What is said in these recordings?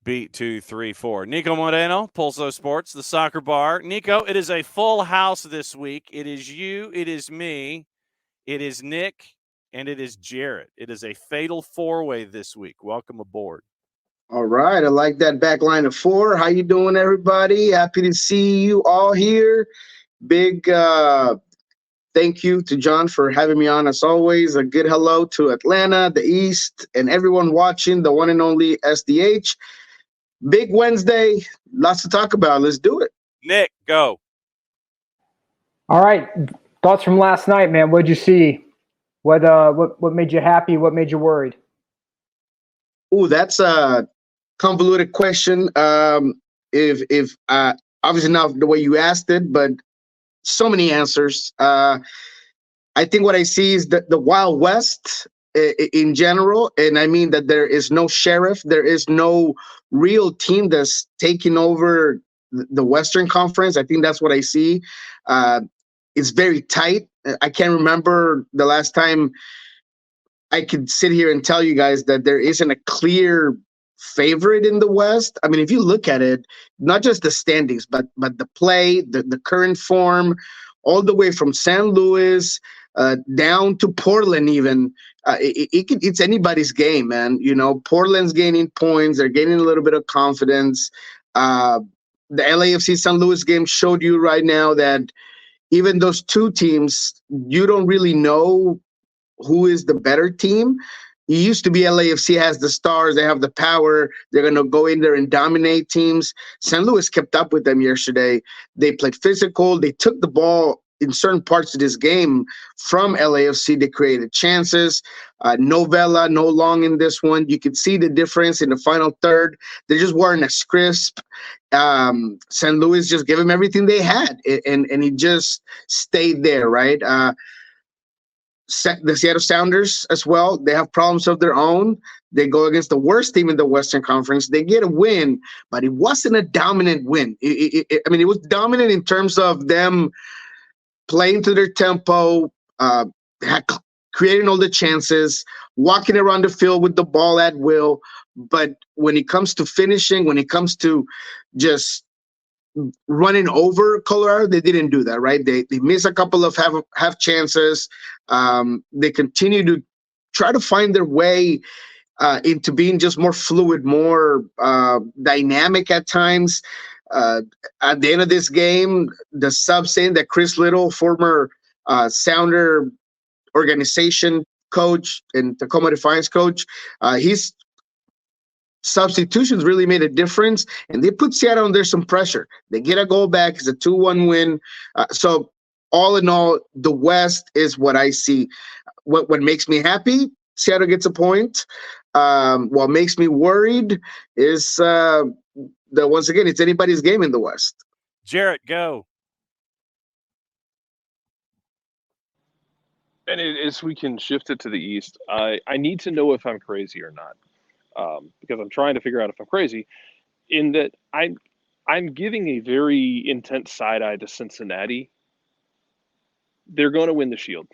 Beat 234. Niko Moreno, Pulso Sports, the soccer bar. Niko, it is a full house this week. It is you, it is me, it is Nick, and it is Jarrett. It is a fatal four-way this week. Welcome aboard. All right, I like that back line of four. How you doing, everybody? Happy to see you all here. Big thank you to John for having me on, as always. A good hello to Atlanta, the East, and everyone watching the one and only SDH. Big Wednesday, lots to talk about. Let's do it. Nick, go. All right, thoughts from last night, man. What'd you see? What made you happy? What made you worried? Oh, that's a convoluted question. If obviously not the way you asked it, but so many answers. I think what I see is the Wild West in general, and I mean that there is no sheriff, there is no real team that's taking over the Western Conference. I think that's what I see. It's very tight. I can't remember the last time I could sit here and tell you guys that there isn't a clear favorite in the West. I mean, if you look at it, not just the standings, but the play, the current form, all the way from San Luis down to Portland even. It's anybody's game, man. You know, Portland's gaining points. They're gaining a little bit of confidence. The LAFC San Luis game showed you right now that even those two teams, you don't really know who is the better team. It used to be LAFC has the stars. They have the power. They're going to go in there and dominate teams. San Luis kept up with them yesterday. They played physical. They took the ball in certain parts of this game from LAFC. They created chances. No Vela, no Long in this one. You could see the difference in the final third. They just weren't as crisp. San Luis just gave him everything they had, and he just stayed there, right? The Seattle Sounders as well. They have problems of their own. They go against the worst team in the Western Conference. They get a win, but it wasn't a dominant win. It was dominant in terms of them playing to their tempo, creating all the chances, walking around the field with the ball at will. But when it comes to finishing, when it comes to just running over Colorado, they didn't do that, right? They miss a couple of half chances. They continue to try to find their way into being just more fluid, more dynamic at times. At the end of this game, the sub saying that Chris Little, former Sounder organization coach and Tacoma Defiance coach, his substitutions really made a difference, and they put Seattle under some pressure. They get a goal back. It's a 2-1 win. So all in all, the West is what I see. What makes me happy, Seattle gets a point. What makes me worried is that once again, it's anybody's game in the West. Jarrett, go. And as we can shift it to the East, I need to know if I'm crazy or not. Because I'm trying to figure out if I'm crazy, in that I'm giving a very intense side eye to Cincinnati. They're going to win the Shield.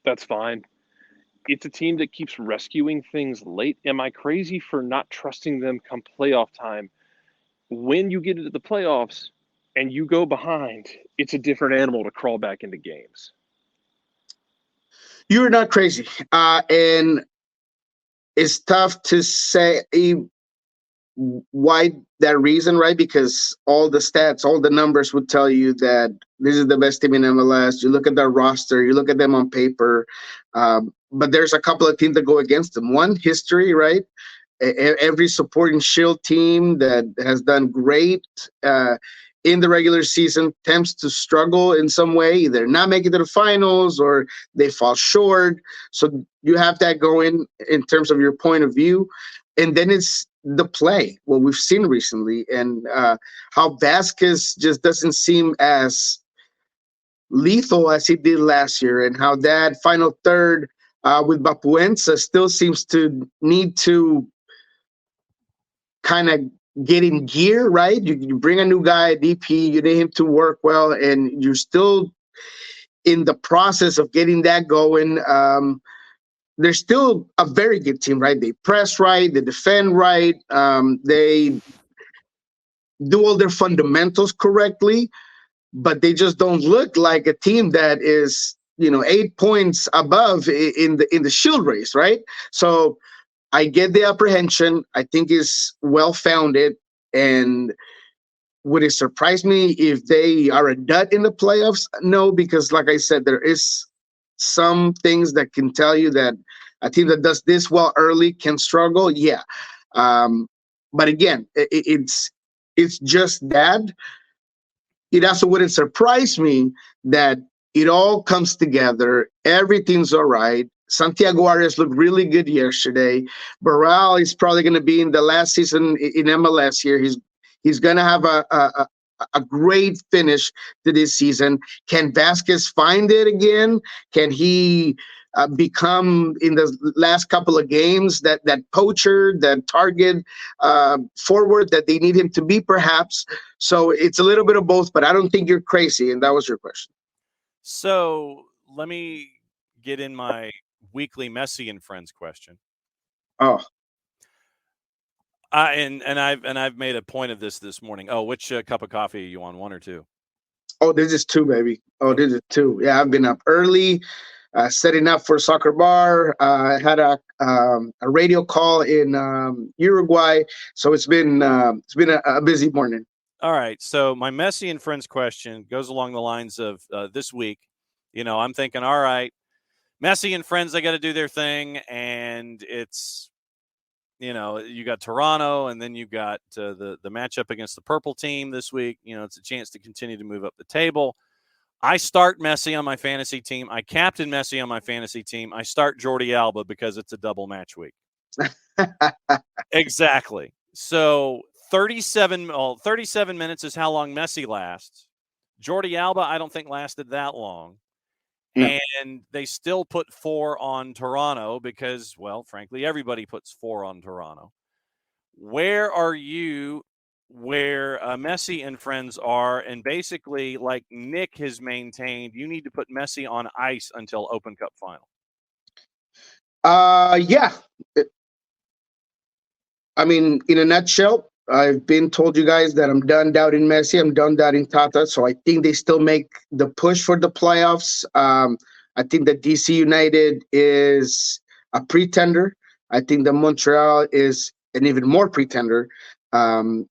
That's fine. It's a team that keeps rescuing things late. Am I crazy for not trusting them come playoff time? When you get into the playoffs and you go behind, it's a different animal to crawl back into games. You're not crazy. And it's tough to say why that reason, right? Because all the stats, all the numbers would tell you that this is the best team in MLS. You look at their roster, you look at them on paper, but there's a couple of teams that go against them. One, history, right? Every supporting Shield team that has done great in the regular season tends to struggle in some way, either not make it to the finals or they fall short. So you have that going in terms of your point of view. And then it's the play, what we've seen recently, and how Vasquez just doesn't seem as lethal as he did last year, and how that final third with Bapuenza still seems to need to kind of get in gear, right? You bring a new guy, DP, you need him to work well, and you're still in the process of getting that going. they're still a very good team, right? They press right, they defend right, they do all their fundamentals correctly, but they just don't look like a team that is 8 points above in the shield race, right? So I get the apprehension. I think is well founded, and would it surprise me if they are a dud in the playoffs? No, because like I said, there is some things that can tell you that a team that does this well early can struggle. Yeah, but again, it's just that. It also wouldn't surprise me that it all comes together. Everything's all right. Santiago Arias looked really good yesterday. Barral is probably going to be in the last season in MLS here. He's going to have a great finish to this season. Can Vasquez find it again? Can he become in the last couple of games that poacher, that target forward that they need him to be, perhaps? So it's a little bit of both, but I don't think you're crazy. And that was your question. So let me get in my weekly Messi and Friends question. Oh, and I've made a point of this morning. Oh, which cup of coffee are you on? 1 or 2? Oh, this is 2, baby. Oh, this is 2. Yeah, I've been up early, setting up for Soccer Bar. I had a radio call in Uruguay, so it's been a busy morning. All right. So my Messi and Friends question goes along the lines of this week. I'm thinking, all right, Messi and Friends, they got to do their thing, and it's. You got Toronto, and then you got the matchup against the purple team this week. It's a chance to continue to move up the table. I start Messi on my fantasy team. I captain Messi on my fantasy team. I start Jordi Alba because it's a double match week. Exactly. So 37 minutes is how long Messi lasts. Jordi Alba, I don't think lasted that long. No. And they still put 4 on Toronto because, well, frankly, everybody puts 4 on Toronto. Where are you where Messi and Friends are? And basically, like Nick has maintained, you need to put Messi on ice until Open Cup final. Yeah. I mean, in a nutshell, I've been told you guys that I'm done doubting Messi. I'm done doubting Tata. So I think they still make the push for the playoffs. I think that DC United is a pretender. I think that Montreal is an even more pretender. I'm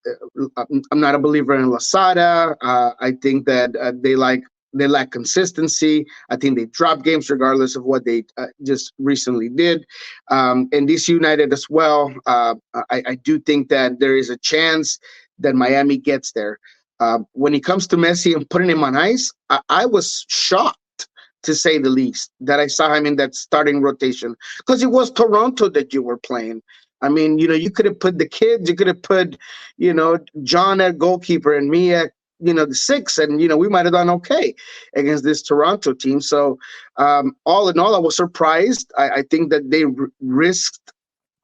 not a believer in Losada. I think that they lack consistency. I think they drop games regardless of what they just recently did. And DC United as well. I do think that there is a chance that Miami gets there. When it comes to Messi and putting him on ice, I was shocked, to say the least, that I saw him in that starting rotation, because it was Toronto that you were playing. I mean, you could have put the kids, you could have put, John at goalkeeper and me at, the 6, and, we might have done okay against this Toronto team. So all in all, I was surprised. I think that they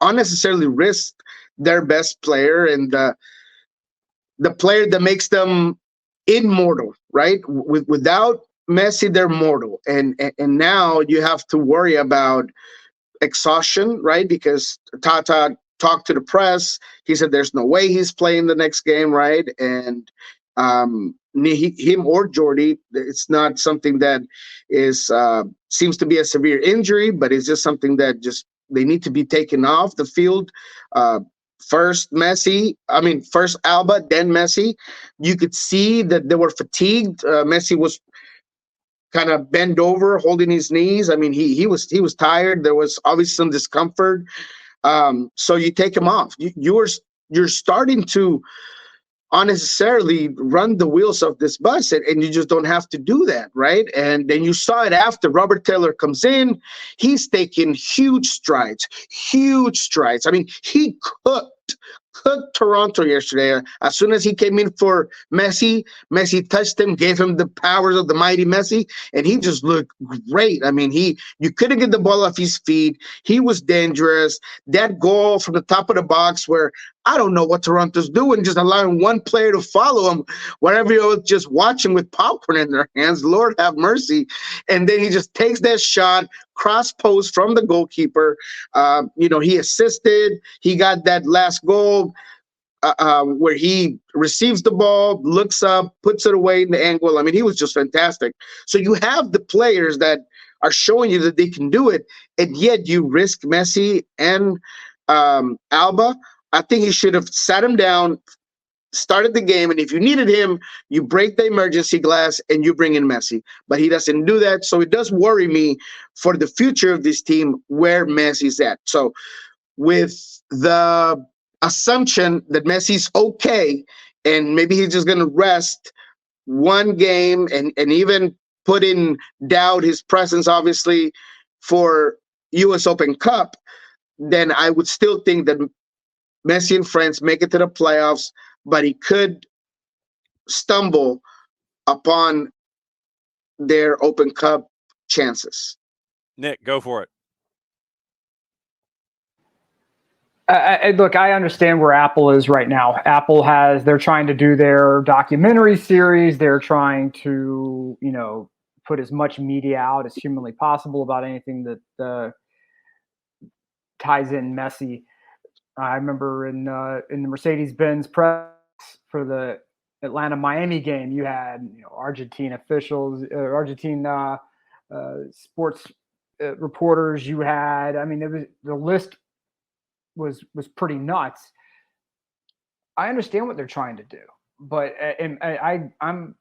unnecessarily risked their best player and the player that makes them immortal, right? Without Messi, they're mortal. And now you have to worry about exhaustion, right? Because Tata talked to the press. He said there's no way he's playing the next game, right? And him or Jordi, it's not something that is seems to be a severe injury, but it's just something that they need to be taken off the field. First Alba, then Messi. You could see that they were fatigued. Messi was kind of bent over, holding his knees. I mean, he was tired. There was obviously some discomfort. So you take him off. You're starting to unnecessarily run the wheels of this bus, and you just don't have to do that, right? And then you saw it after Robert Taylor comes in. He's taking huge strides. I mean, he cooked Toronto yesterday. As soon as he came in for Messi touched him, gave him the powers of the mighty Messi, and he just looked great. I mean, you couldn't get the ball off his feet. He was dangerous. That goal from the top of the box, where I don't know what Toronto's doing, just allowing one player to follow him, wherever you was just watching with popcorn in their hands. Lord have mercy. And then he just takes that shot, cross post from the goalkeeper. He assisted. He got that last goal where he receives the ball, looks up, puts it away in the angle. I mean, he was just fantastic. So you have the players that are showing you that they can do it, and yet you risk Messi and Alba. I think he should have sat him down, started the game, and if you needed him, you break the emergency glass and you bring in Messi. But he doesn't do that, so it does worry me for the future of this team where Messi's at. So with the assumption that Messi's okay and maybe he's just going to rest one game and even put in doubt his presence, obviously, for U.S. Open Cup, then I would still think that Messi and friends make it to the playoffs, but he could stumble upon their Open Cup chances. Nick, go for it. Look, I understand where Apple is right now. They're trying to do their documentary series. They're trying to, put as much media out as humanly possible about anything that ties in Messi. I remember in the Mercedes-Benz press for the Atlanta-Miami game, you had Argentine officials, Argentine sports reporters. You had, the list was pretty nuts. I understand what they're trying to do, but I'm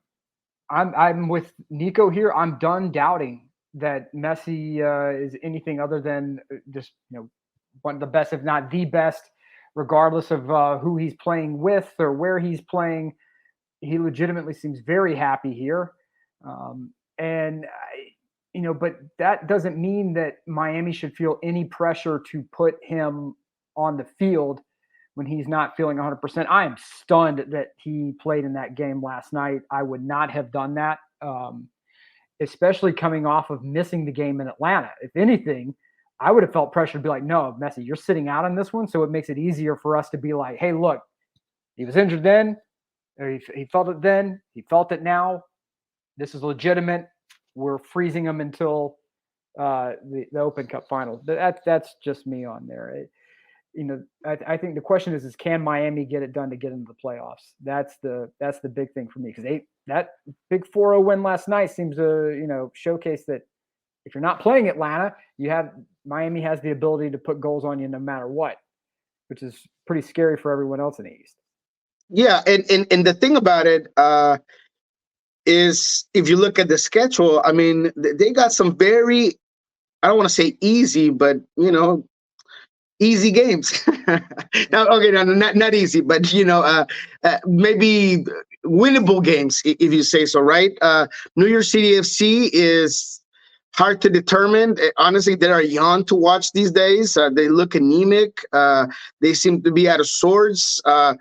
with Niko here. I'm done doubting that Messi is anything other than just one of the best, if not the best, regardless of who he's playing with or where he's playing. He legitimately seems very happy here, but that doesn't mean that Miami should feel any pressure to put him on the field when he's not feeling 100%. I am stunned that he played in that game last night. I would not have done that, especially coming off of missing the game in Atlanta. If anything, I would have felt pressure to be like, no, Messi, you're sitting out on this one. So it makes it easier for us to be like, hey, look, he was injured then, or he felt it then, he felt it now. This is legitimate. We're freezing him until the Open Cup final. That's just me on there. I think the question is can Miami get it done to get into the playoffs? That's the big thing for me, because that big 4-0 win last night seems to showcase that if you're not playing Atlanta, Miami has the ability to put goals on you no matter what, which is pretty scary for everyone else in the East. Yeah, and the thing about it is, if you look at the schedule, I mean, they got some very, I don't want to say easy, but easy games. Not easy, but maybe winnable games, if you say so, right? New York City FC is hard to determine. Honestly, they are yawn to watch these days. They look anemic. They seem to be out of sorts. That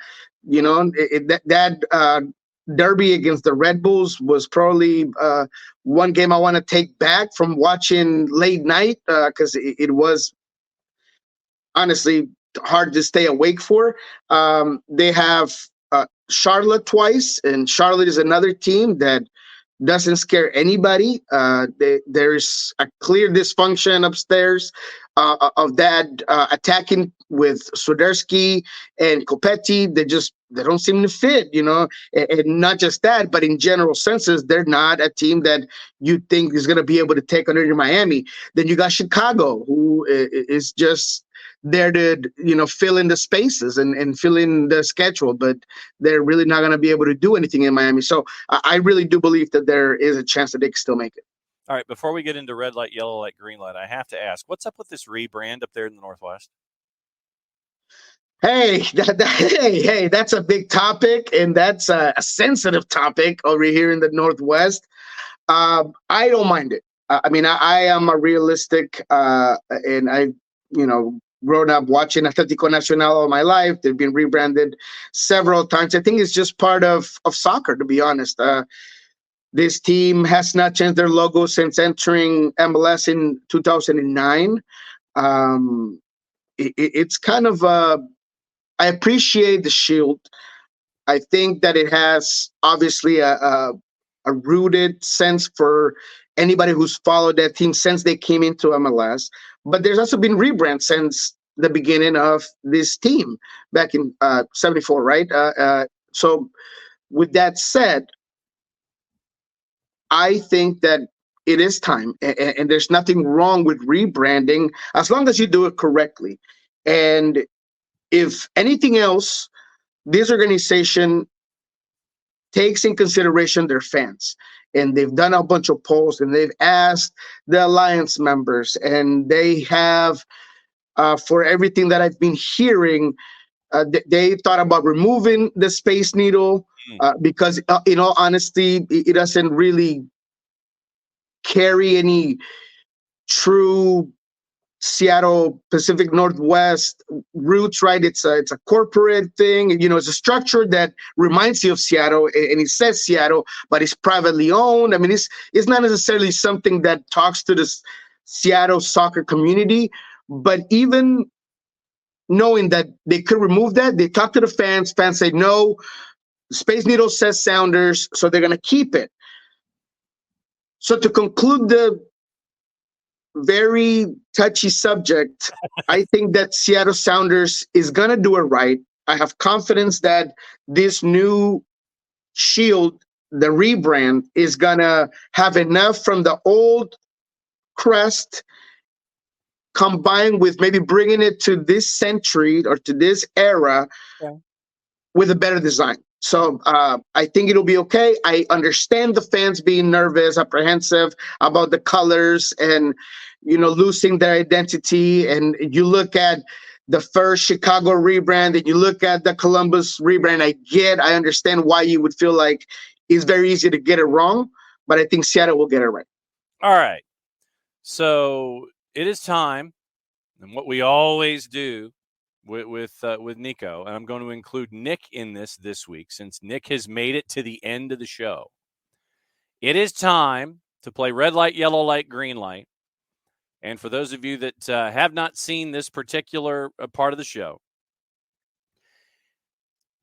derby against the Red Bulls was probably one game I want to take back from watching late night, because it was honestly hard to stay awake for. They have Charlotte twice, and Charlotte is another team that doesn't scare anybody. There's a clear dysfunction upstairs of that attacking with Swiderski and Copetti. They don't seem to fit, and not just that, but in general senses, they're not a team that you think is going to be able to take under Miami. Then you got Chicago, who is just there to fill in the spaces and fill in the schedule, but they're really not going to be able to do anything in Miami. So I really do believe that there is a chance that they can still make it. All right, before we get into red light, yellow light, green light, I have to ask, what's up with this rebrand up there in the Northwest? Hey, that's a big topic, and that's a sensitive topic over here in the Northwest. I don't mind it. I am a realistic, and I, grown up watching Atlético Nacional all my life. They've been rebranded several times. I think it's just part of soccer, to be honest. This team has not changed their logo since entering MLS in 2009. It's kind of I appreciate the shield. I think that it has obviously a rooted sense for anybody who's followed that team since they came into MLS. But there's also been Rebrand since the beginning of this team back in 74, right? So with that said, I think that it is time, and there's nothing wrong with rebranding as long as you do it correctly. And if anything else, this organization takes in consideration their fans. And they've done a bunch of polls, and they've asked the alliance members, and they have, for everything that I've been hearing, they thought about removing the Space Needle because, in all honesty, it doesn't really carry any true Seattle Pacific Northwest roots, right? It's a corporate thing. It's a structure that reminds you of Seattle, and it says Seattle, but it's privately owned. I mean, it's not necessarily something that talks to the Seattle soccer community. But even knowing that they could remove that, they talk to the fans. Fans say no. Space Needle says Sounders, so they're going to keep it. So to conclude the very touchy subject, I think that Seattle Sounders is going to do it right. I have confidence that this new shield, the rebrand, is going to have enough from the old crest combined with maybe bringing it to this century or to this era with a better design. So I think it'll be okay. I understand the fans being nervous, apprehensive about the colors and, losing their identity. And you look at the first Chicago rebrand and you look at the Columbus rebrand, I understand why you would feel like it's very easy to get it wrong, but I think Seattle will get it right. All right. So it is time, and what we always do with Niko, and I'm going to include Nick in this week since Nick has made it to the end of the show. It is time to play red light, yellow light, green light. And for those of you that have not seen this particular part of the show,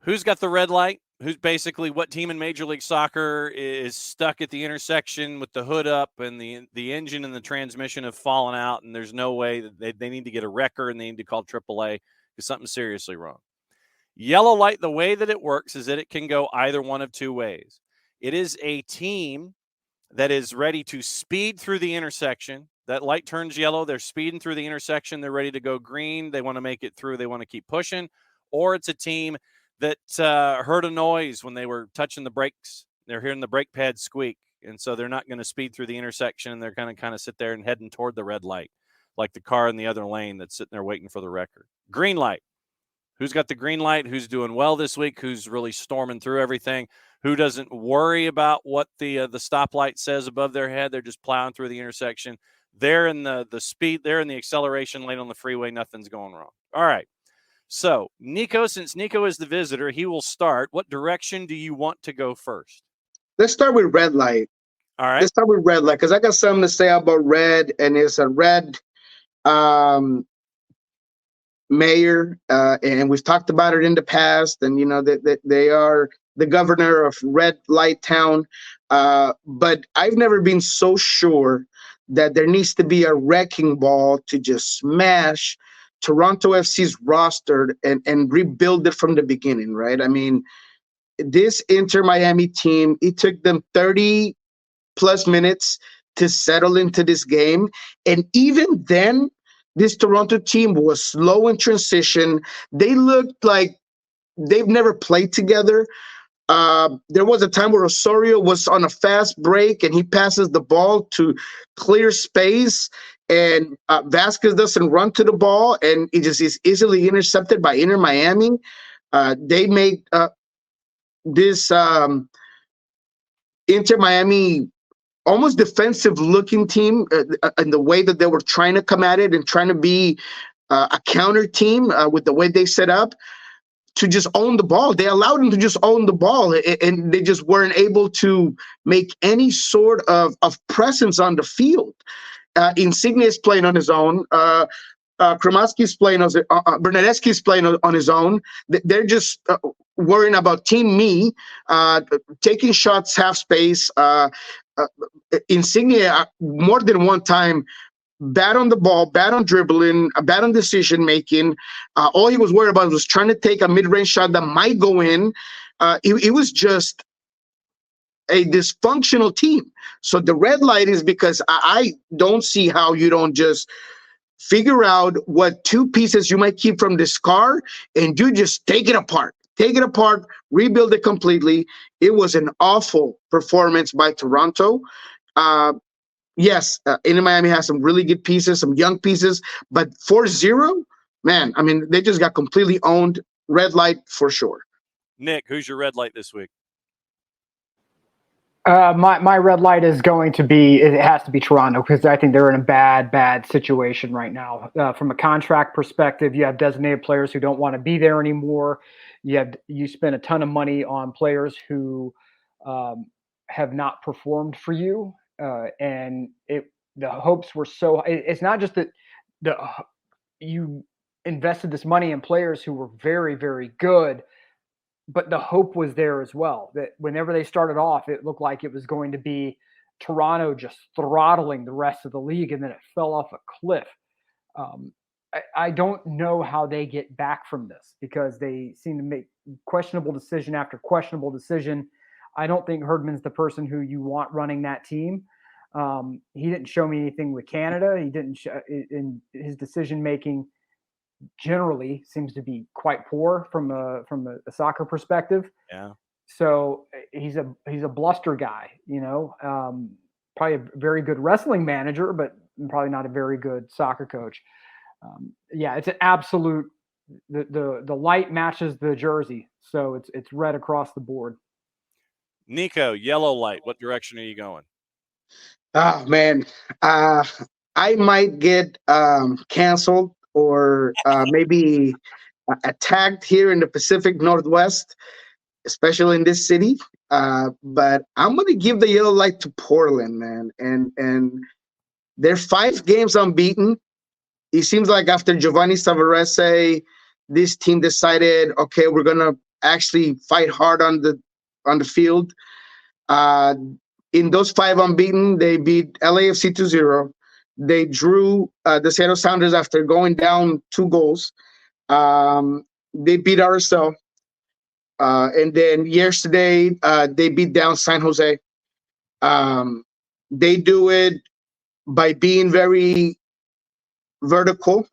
who's got the red light? Who's basically what team in Major League Soccer is stuck at the intersection with the hood up and the engine and the transmission have fallen out, and there's no way that they need to get a wrecker and they need to call AAA because something's seriously wrong. Yellow light, the way that it works is that it can go either one of two ways. It is a team that is ready to speed through the intersection. That light turns yellow. They're speeding through the intersection. They're ready to go green. They want to make it through. They want to keep pushing. Or it's a team that heard a noise when they were touching the brakes. They're hearing the brake pad squeak, and so they're not going to speed through the intersection, and they're going to kind of sit there and heading toward the red light, like the car in the other lane that's sitting there waiting for the wrecker. Green light. Who's got the green light? Who's doing well this week? Who's really storming through everything? Who doesn't worry about what the stoplight says above their head? They're just plowing through the intersection. They're in the speed. They're in the acceleration lane on the freeway. Nothing's going wrong. All right. So, Niko, since Niko is the visitor, he will start. What direction do you want to go first? Let's start with red light. All right. Let's start with red light because I got something to say about red, and it's a red mayor, and we've talked about it in the past, and that they are the governor of Red Light Town. But I've never been so sure that there needs to be a wrecking ball to just smash Toronto FC's roster and rebuild it from the beginning, right? I mean, this Inter Miami team, it took them 30 plus minutes to settle into this game. And even then, this Toronto team was slow in transition. They looked like they've never played together. There was a time where Osorio was on a fast break and he passes the ball to clear space, and Vasquez doesn't run to the ball, and it just is easily intercepted by Inter Miami. They made this Inter Miami almost defensive-looking team in the way that they were trying to come at it and trying to be a counter team with the way they set up to just own the ball. They allowed them to just own the ball, and they just weren't able to make any sort of presence on the field. Insigne is playing on his own. Kremasky's playing on Bernadeschi's playing on his own. They're just worrying about team me, taking shots half space. Insignia more than one time bad on the ball, bad on dribbling, bad on decision making. All he was worried about was trying to take a mid-range shot that might go in. It was just a dysfunctional team. So the red light is because I don't see how you don't just figure out what two pieces you might keep from this car and you just take it apart. Take it apart, rebuild it completely. It was an awful performance by Toronto. Yes, Inter Miami has some really good pieces, some young pieces, but 4-0, man, I mean, they just got completely owned. Red light for sure. Nick, who's your red light this week? My red light is going to be, it has to be Toronto, because I think they're in a bad situation right now. From a contract perspective, you have designated players who don't want to be there anymore. You spend a ton of money on players who have not performed for you. And the hopes were so, it's not just that you invested this money in players who were very, very good, but the hope was there as well, that whenever they started off, it looked like it was going to be Toronto just throttling the rest of the league, and then it fell off a cliff. I don't know how they get back from this, because they seem to make questionable decision after questionable decision. I don't think Herdman's the person who you want running that team. He didn't show me anything with Canada. He didn't in his decision making generally seems to be quite poor from a soccer perspective. Yeah. So he's a bluster guy, probably a very good wrestling manager, but probably not a very good soccer coach. It's an absolute, the light matches the jersey. So it's red across the board. Niko, yellow light. What direction are you going? Oh man. I might get canceled or maybe attacked here in the Pacific Northwest, especially in this city. But I'm going to give the yellow light to Portland, man. And they're 5 games unbeaten. It seems like after Giovanni Savarese, this team decided, okay, we're going to actually fight hard on the field. In those 5 unbeaten, they beat LAFC 2-0. They drew the Seattle Sounders after going down 2 goals. They beat RSL. And then yesterday, they beat down San Jose. They do it by being very vertical.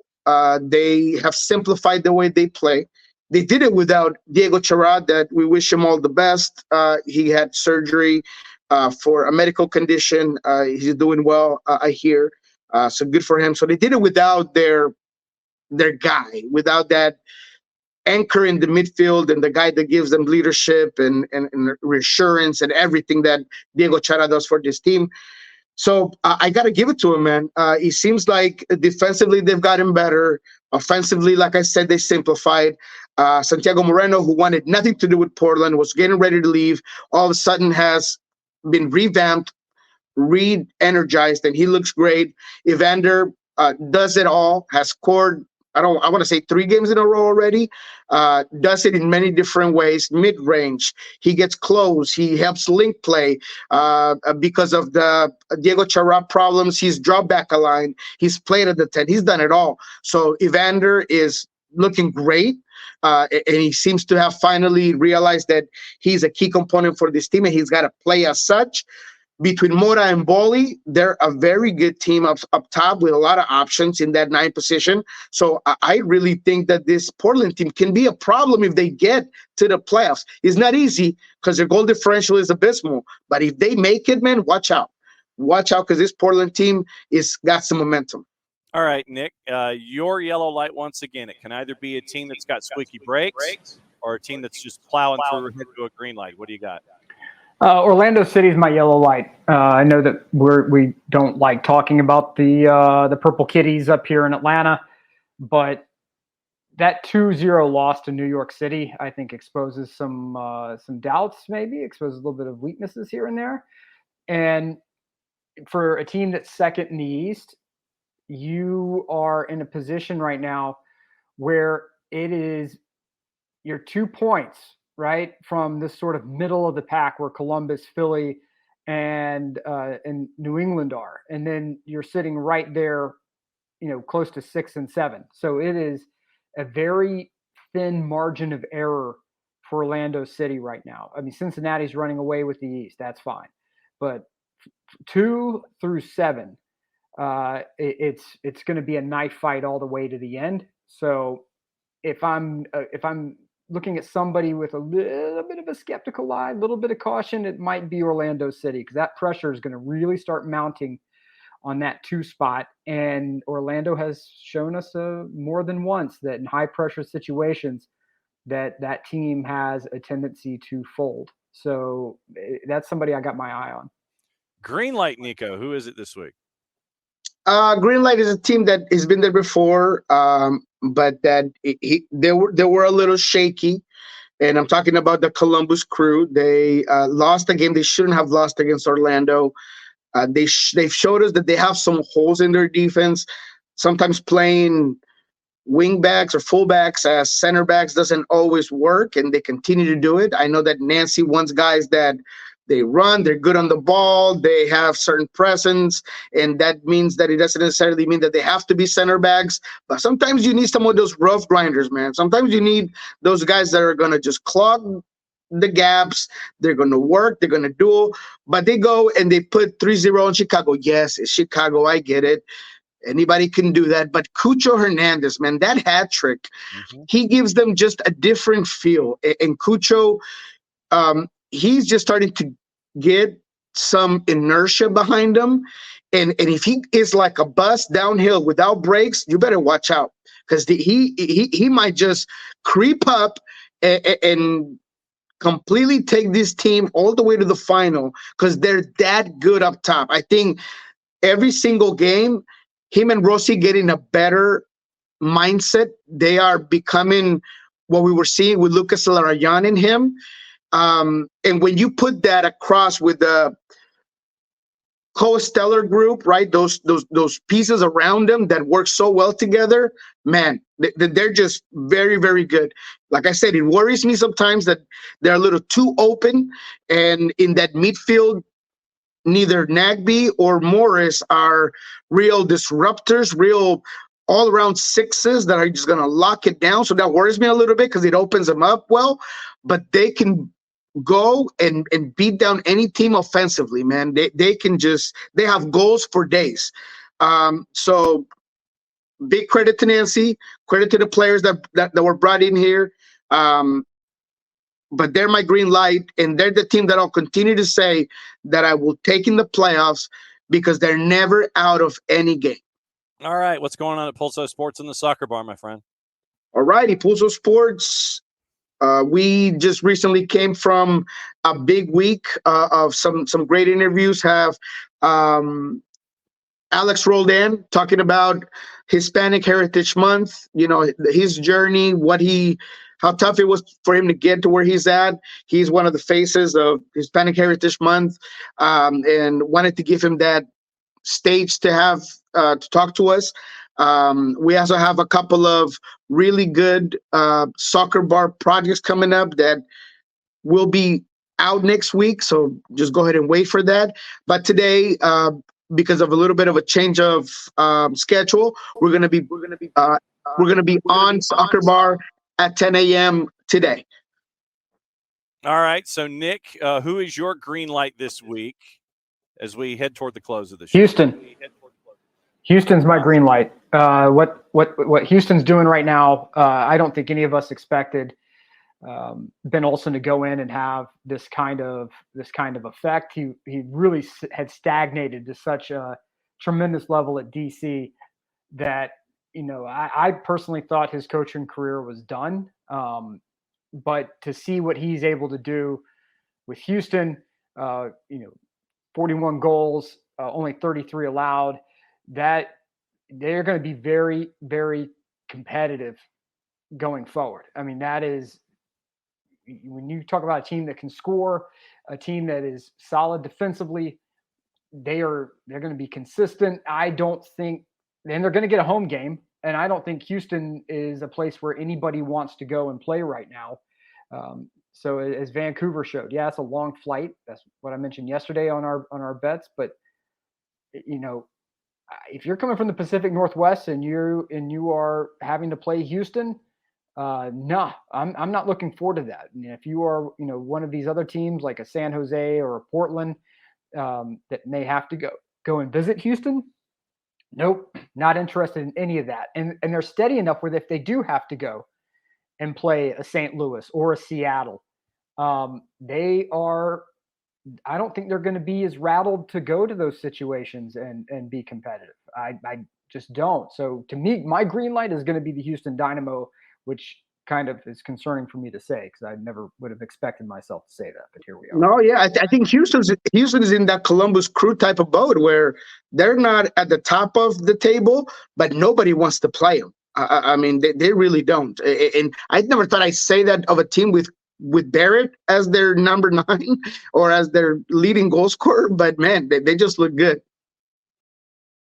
They have simplified the way they play. They did it without Diego Charad, that we wish him all the best. He had surgery for a medical condition. He's doing well, I hear. So good for him. So they did it without their guy, without that anchor in the midfield and the guy that gives them leadership and reassurance and everything that Diego Chara does for this team. So I got to give it to him, man. It seems like defensively they've gotten better. Offensively, like I said, they simplified. Santiago Moreno, who wanted nothing to do with Portland, was getting ready to leave, all of a sudden has been revamped, re-energized, and he looks great. Evander does it all, has scored, I want to say 3 games in a row already. Does it in many different ways. Mid-range, he gets close. He helps link play. Because of the Diego Chara problems, he's dropped back a line. He's played at the 10. He's done it all. So Evander is looking great. And he seems to have finally realized that he's a key component for this team, and he's got to play as such. Between Mora and Bolly, they're a very good team up top with a lot of options in that 9 position. So I really think that this Portland team can be a problem if they get to the playoffs. It's not easy because their goal differential is abysmal. But if they make it, man, watch out. Watch out, because this Portland team is got some momentum. All right, Nick, your yellow light once again. It can either be a team that's got squeaky brakes or a team that's just plowing through into a green light. What do you got? Orlando City is my yellow light. I know that we don't like talking about the Purple Kitties up here in Atlanta, but that 2-0 loss to New York City, I think, exposes some doubts, maybe exposes a little bit of weaknesses here and there. And for a team that's second in the East, you are in a position right now where it is your 2 points, right, from this sort of middle of the pack where Columbus, Philly, and New England are, and then you're sitting right there, close to 6 and 7. So it is a very thin margin of error for Orlando City right now. I mean, Cincinnati's running away with the East. That's fine. But 2 through 7, it's going to be a knife fight all the way to the end. So if I'm looking at somebody with a little bit of a skeptical eye, a little bit of caution, it might be Orlando City, because that pressure is going to really start mounting on that 2 spot. And Orlando has shown us more than once that in high pressure situations that team has a tendency to fold. So that's somebody I got my eye on. Green light, Niko. Who is it this week? Green Light is a team that has been there before, but that they were a little shaky. And I'm talking about the Columbus Crew. They lost a game they shouldn't have lost against Orlando. They've showed us that they have some holes in their defense. Sometimes playing wing backs or fullbacks as center backs doesn't always work, and they continue to do it. I know that Nancy wants guys that they run, they're good on the ball, they have certain presence, and that means that it doesn't necessarily mean that they have to be center backs. But sometimes you need some of those rough grinders, man. Sometimes you need those guys that are going to just clog the gaps. They're going to work, they're going to duel, but they go and they put 3-0 on Chicago. Yes, it's Chicago, I get it. Anybody can do that. But Cucho Hernandez, man, that hat trick, he gives them just a different feel. And Cucho, he's just starting to get some inertia behind him. And if he is like a bus downhill without brakes, you better watch out, because he might just creep up and completely take this team all the way to the final, because they're that good up top. I think every single game, him and Rossi getting a better mindset. They are becoming what we were seeing with Lucas Larayan in him. And when you put that across with the co-stellar group, right? Those pieces around them that work so well together, man, they're just very, very good. Like I said, it worries me sometimes that they're a little too open, and in that midfield, neither Nagby or Morris are real disruptors, real all-around sixes that are just going to lock it down. So that worries me a little bit, because it opens them up well, but they can go and beat down any team offensively, man. They can just, they have goals for days. So big credit to Nancy, credit to the players that were brought in here. But they're my green light, and they're the team that I'll continue to say that I will take in the playoffs, because they're never out of any game. All right, what's going on at Pulso Sports in the Soccer Bar, my friend? All righty, Pulso Sports. We just recently came from a big week of some great interviews. Have Alex Roldan talking about Hispanic Heritage Month, his journey, how tough it was for him to get to where he's at. He's one of the faces of Hispanic Heritage Month, and wanted to give him that stage to have to talk to us. We also have a couple of really good soccer bar projects coming up that will be out next week, so just go ahead and wait for that. But today, because of a little bit of a change of schedule, we're gonna be on Soccer Bar at 10 a.m. today. All right, so Nick, who is your green light this week as we head toward the close of the show? Houston's my green light. What Houston's doing right now, I don't think any of us expected Ben Olsen to go in and have this kind of effect. He really had stagnated to such a tremendous level at DC that I personally thought his coaching career was done. But to see what he's able to do with Houston, 41 goals, only 33 allowed, that they're going to be very, very competitive going forward. I mean, that is, when you talk about a team that can score, a team that is solid defensively, they're going to be consistent. I don't think, and they're going to get a home game, and I don't think Houston is a place where anybody wants to go and play right now. So as Vancouver showed, yeah, it's a long flight. That's what I mentioned yesterday on our bets. But you know, if you're coming from the Pacific Northwest and you are having to play Houston, no, I'm not looking forward to that. And if you are, one of these other teams like a San Jose or a Portland that may have to go and visit Houston, nope, not interested in any of that. And they're steady enough where if they do have to go and play a St. Louis or a Seattle, they are. I don't think they're going to be as rattled to go to those situations and be competitive. I just don't. So to me, my green light is going to be the Houston Dynamo, which kind of is concerning for me to say because I never would have expected myself to say that. But here we are. No, yeah, I think Houston is in that Columbus Crew type of boat where they're not at the top of the table, but nobody wants to play them. I mean, they really don't. And I never thought I'd say that of a team with Barrett as their number 9 or as their leading goal scorer. But man, they just look good.